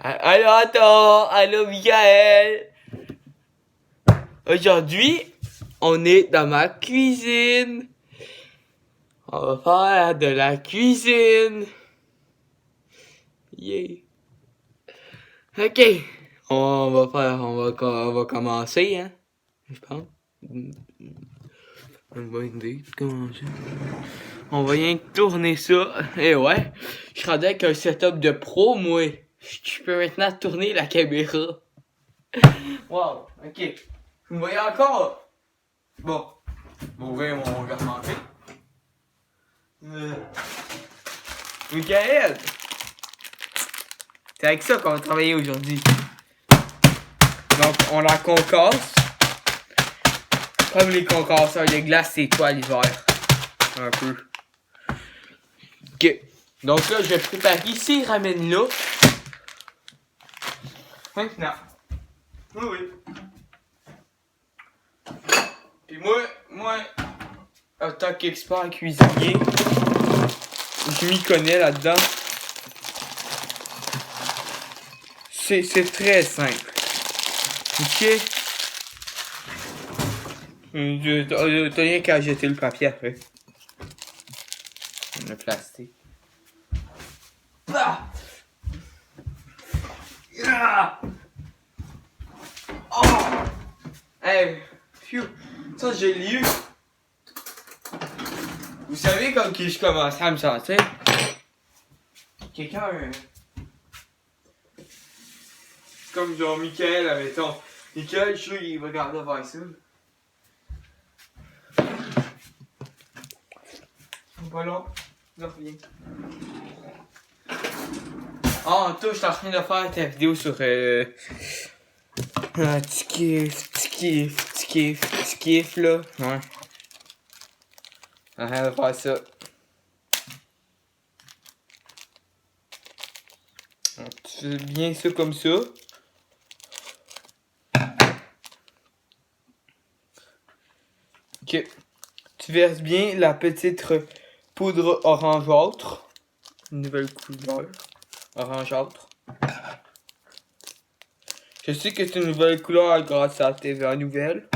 Allô, Anton! Allô, Michael! Aujourd'hui, on est dans ma cuisine. On va faire de la cuisine. Yeah. Ok. On va commencer, hein? Je pense. Une bonne idée de commencer. On va rien tourner ça. Et ouais, je suis rendu avec un setup de pro, moi. Je peux maintenant tourner la caméra. Wow, ok. Vous me voyez encore? Bon. On va ouvrir mon garde-manger. Michael! C'est avec ça qu'on va travailler aujourd'hui. Donc, on la concasse. Comme les concasseurs de glace, c'est toi l'hiver. Un peu. Ok. Donc là, je vais préparer ces ramen-là. Maintenant. Oui. Puis moi, en tant qu'expert cuisinier, je m'y connais là-dedans. C'est très simple. Ok? T'as rien qu'à jeter le papier après. Le plastique. Ah! Ah! Oh! Hey! Phew! Ça, j'ai lu. Vous savez comme que je commence à me sentir? Quelqu'un... Comme genre Michael, admettons. Michael, je suis sûr qu'il va regarder vers ça. Pas long. Non, rien. Ah, toi, je suis en train de faire ta vidéo sur... petit kiff, là. Ouais. On va faire ça. Donc, tu fais bien ça comme ça. Ok. Tu verses bien la petite poudre orangeâtre. Une nouvelle couleur. Orangeâtre. Je sais que c'est une nouvelle couleur grâce à TVA Nouvelle.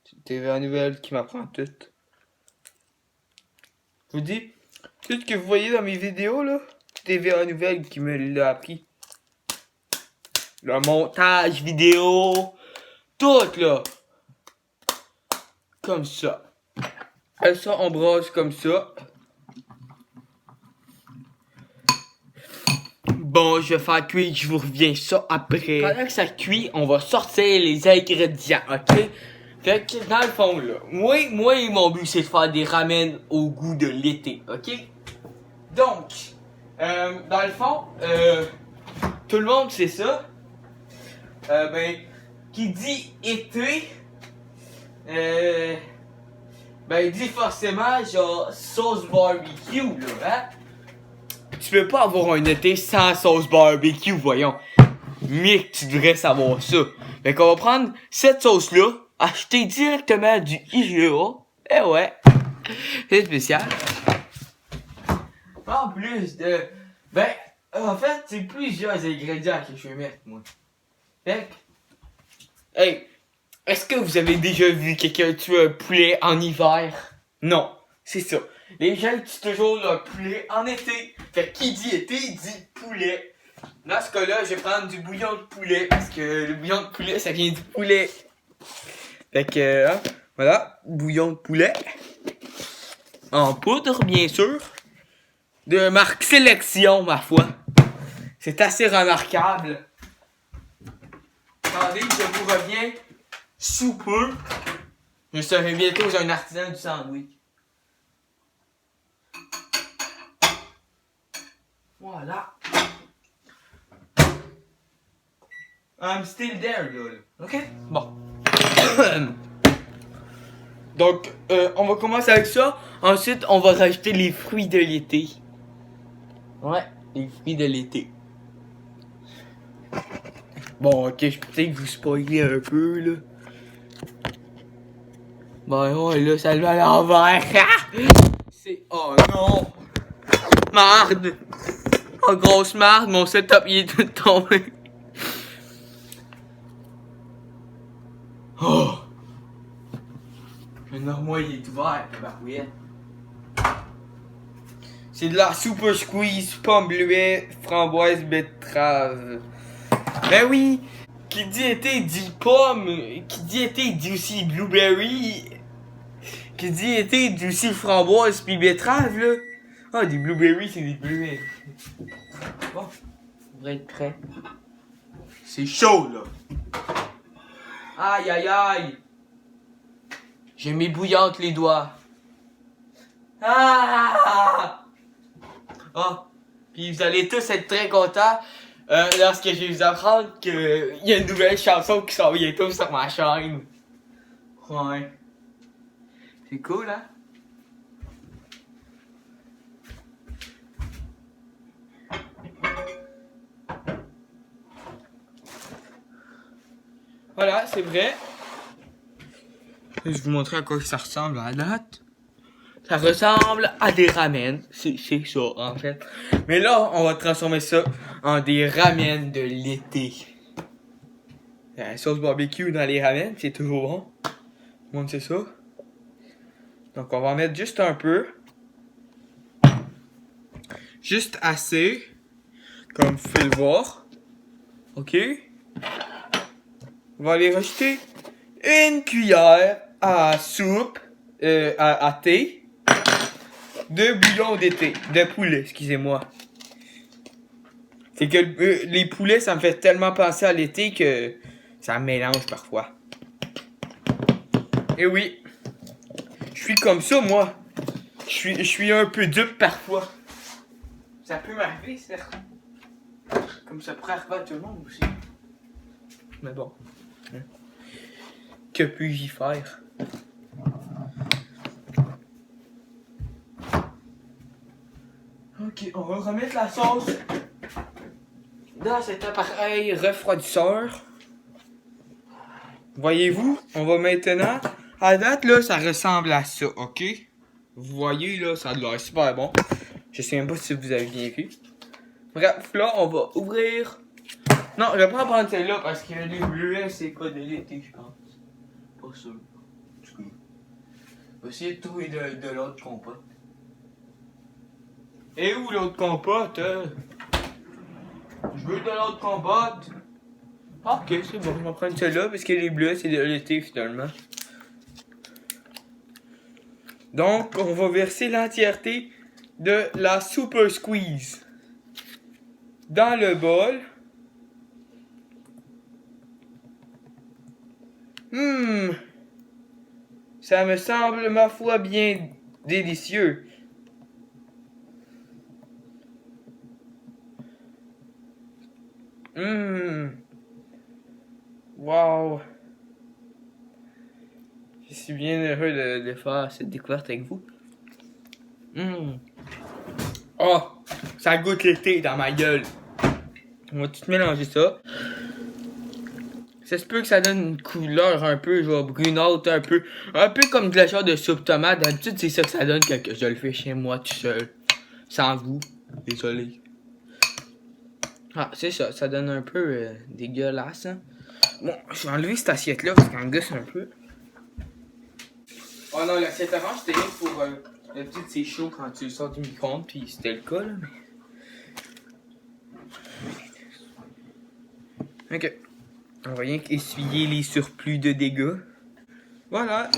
C'est TVA Nouvelle qui m'apprend tout. Je vous dis, tout ce que vous voyez dans mes vidéos là, c'est TVA Nouvelle qui me l'a appris. Le montage vidéo, tout là. Comme ça. Et ça, on brosse comme ça. Bon, je vais faire cuire, je vous reviens ça après. Pendant que ça cuit, on va sortir les ingrédients, ok? Fait que, dans le fond, là, moi, mon but, c'est de faire des ramen au goût de l'été, ok? Donc, dans le fond, tout le monde sait ça. Qui dit été, il dit forcément, genre, sauce barbecue, là, hein? Tu peux pas avoir un été sans sauce barbecue, voyons. Mais tu devrais savoir ça. Fait qu'on va prendre cette sauce-là, acheter directement du IGA. Eh ouais. C'est spécial. En plus de... en fait, c'est plusieurs ingrédients que je vais mettre, moi. Fait que... Hey, est-ce que vous avez déjà vu quelqu'un tuer un poulet en hiver? Non, c'est ça. Les gens tuent toujours leur poulet en été. Fait que qui dit été, dit poulet. Dans ce cas-là, je vais prendre du bouillon de poulet. Parce que le bouillon de poulet, ça vient du poulet. Fait que, voilà, bouillon de poulet. En poudre, bien sûr. De marque Sélection, ma foi. C'est assez remarquable. Attendez, je vous reviens sous peu. Je serai bientôt un artisan du sandwich. Voilà. I'm still there, lol. Ok? Bon. Donc, on va commencer avec ça. Ensuite, on va rajouter les fruits de l'été. Ouais, les fruits de l'été. Bon, ok, je peux peut-être vous spoiler un peu, là. Ouais, là, ça le met à l'envers. C'est... Oh non! Merde! en grosse marde, mon setup il est tout tombé. Oh! Le normois il est ouvert, tabarouette. C'est de la super squeeze, pomme bleuet, framboise, betterave. Ben oui! Qui dit été dit pomme, qui dit été dit aussi blueberry, qui dit été dit aussi framboise pis betterave là. Ah, des blueberries, c'est des bleuets. Bon, on devrait être prêt. C'est chaud là! Aïe aïe aïe! J'ai mis bouillante les doigts. Ah! Oh! Puis vous allez tous être très contents lorsque je vais vous apprendre qu'il y a une nouvelle chanson qui sort bientôt sur ma chaîne. Ouais. C'est cool, hein? Voilà, c'est vrai. Je vais vous montrer à quoi ça ressemble à la date. Ça ressemble à des ramen. C'est ça, en fait. Mais là, on va transformer ça en des ramen de l'été. La sauce barbecue dans les ramen, c'est toujours bon. Tout le monde sait ça. Donc, on va en mettre juste un peu. Juste assez. Comme vous pouvez le voir. OK? On va aller rajouter une cuillère à soupe, à thé, de bouillon d'été, de poulet, excusez-moi. C'est que les poulets, ça me fait tellement penser à l'été que ça mélange parfois. Et oui, je suis comme ça, moi. Je suis un peu dupe parfois. Ça peut m'arriver, certes. Comme ça pourrait arriver à tout le monde aussi. Mais bon. Que puis-je y faire? Ok, on va remettre la sauce dans cet appareil refroidisseur. Voyez-vous, on va maintenant... À date, là, ça ressemble à ça, ok? Vous voyez, là, ça a l'air super bon. Je sais même pas si vous avez bien vu. Bref, là, on va ouvrir... Non, je vais pas prendre celle-là parce que les bleuets, c'est pas de l'été, je pense. Pas sûr. On va essayer de trouver de l'autre compote. Et où l'autre compote? Je veux de l'autre compote. Ah, ok, c'est bon, je vais prendre celle-là parce que les bleus, c'est de l'été finalement. Donc, on va verser l'entièreté de la super squeeze dans le bol. Ça me semble, ma foi, bien délicieux. Wow. Je suis bien heureux de faire cette découverte avec vous. Oh, ça goûte l'été dans ma gueule. On va tout mélanger ça. Ça se peut que ça donne une couleur un peu genre brunâtre, un peu comme de la sorte de soupe tomate. D'habitude, c'est ça que ça donne quand je le fais chez moi tout seul. Sans vous. Désolé. Ah, c'est ça. Ça donne un peu dégueulasse. Hein? Bon, je vais enlever cette assiette-là parce qu'elle me gosse un peu. Oh non, l'assiette orange, c'était rien pour... D'habitude, c'est chaud quand tu le sors du micro-ondes, puis c'était le cas, là, mais... Ok. On va rien qu'essuyer les surplus de dégâts. Voilà.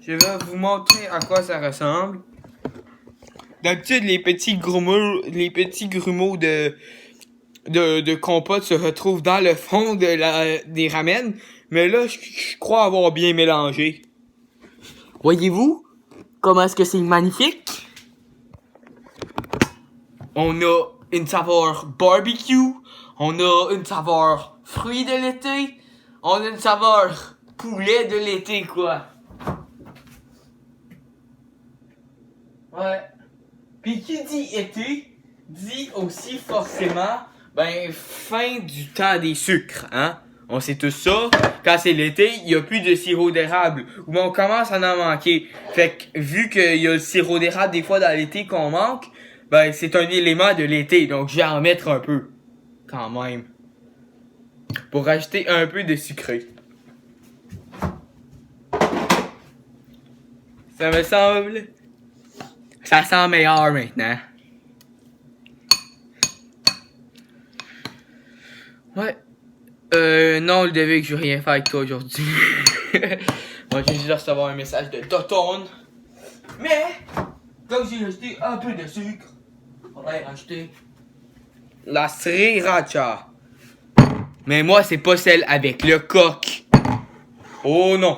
Je vais vous montrer à quoi ça ressemble. D'habitude, les petits grumeaux de compote se retrouvent dans le fond des ramen. Mais là, je crois avoir bien mélangé. Voyez-vous comment est-ce que c'est magnifique? On a une saveur barbecue. On a une saveur fruits de l'été. On a une saveur poulet de l'été, quoi. Ouais. Puis qui dit été, dit aussi forcément, ben, fin du temps des sucres, hein. On sait tout ça. Quand c'est l'été, il n'y a plus de sirop d'érable. Ou on commence à en manquer. Fait que, vu qu'il y a le sirop d'érable des fois dans l'été qu'on manque, Ben, c'est un élément de l'été, donc je vais en mettre un peu. Quand même. Pour rajouter un peu de sucré. Ça me semble... Ça sent meilleur maintenant. Ouais. Non, le Ludovic, je veux rien faire avec toi aujourd'hui. Moi, je viens juste de recevoir un message de Toton. Mais, comme j'ai acheté un peu de sucre, on va rajouter la sriracha. Mais moi, c'est pas celle avec le coq. Oh non.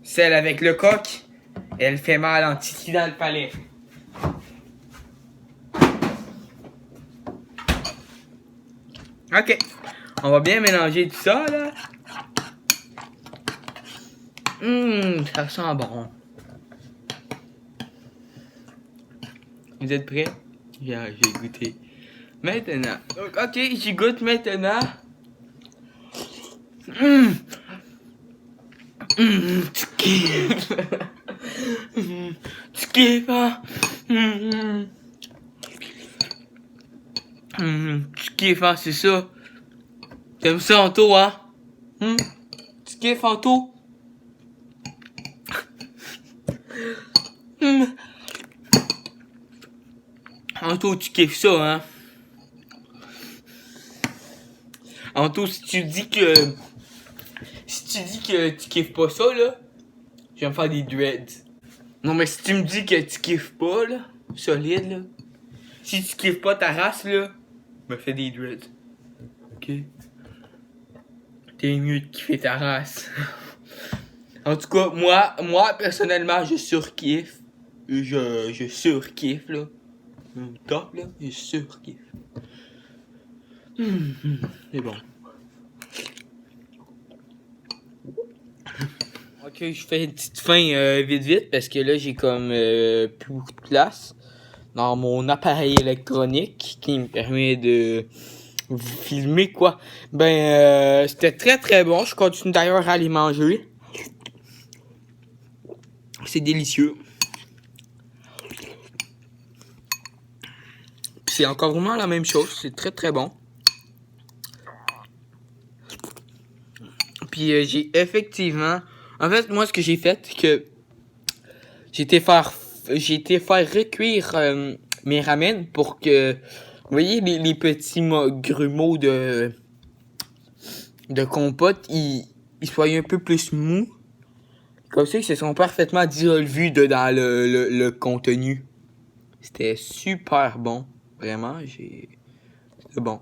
Celle avec le coq, elle fait mal en titi dans le palais. Ok. On va bien mélanger tout ça, là. Ça sent bon. Vous êtes prêts? J'ai goûté. Maintenant. Ok, j'y goûte maintenant. Tu kiffes. Tu kiffes, hein? Tu kiffes, hein, c'est ça? T'aimes ça, Anto, hein? Tu kiffes, Anto? Anto, tu kiffes ça, hein? Anto, si tu dis que tu kiffes pas ça, là, je vais me faire des dreads. Non, mais si tu me dis que tu kiffes pas, là, solide, là, si tu kiffes pas ta race, là, me fais des dreads. Ok? T'es mieux de kiffer ta race. En tout cas, moi, personnellement, je surkiffe. Je surkiffe, là. Top, là, je surkiffe. C'est bon. Ok, je fais une petite fin vite parce que là j'ai comme plus beaucoup de place dans mon appareil électronique qui me permet de vous filmer quoi. C'était très très bon. Je continue d'ailleurs à aller manger. C'est délicieux. Puis c'est encore vraiment la même chose. C'est très très bon. Puis j'ai effectivement... En fait, moi, ce que j'ai fait, c'est que j'ai été faire recuire mes ramen pour que... Vous voyez, les petits grumeaux de compote, ils soient un peu plus mous. Comme ça, ils se sont parfaitement dissolvus dans le contenu. C'était super bon. Vraiment, c'était bon.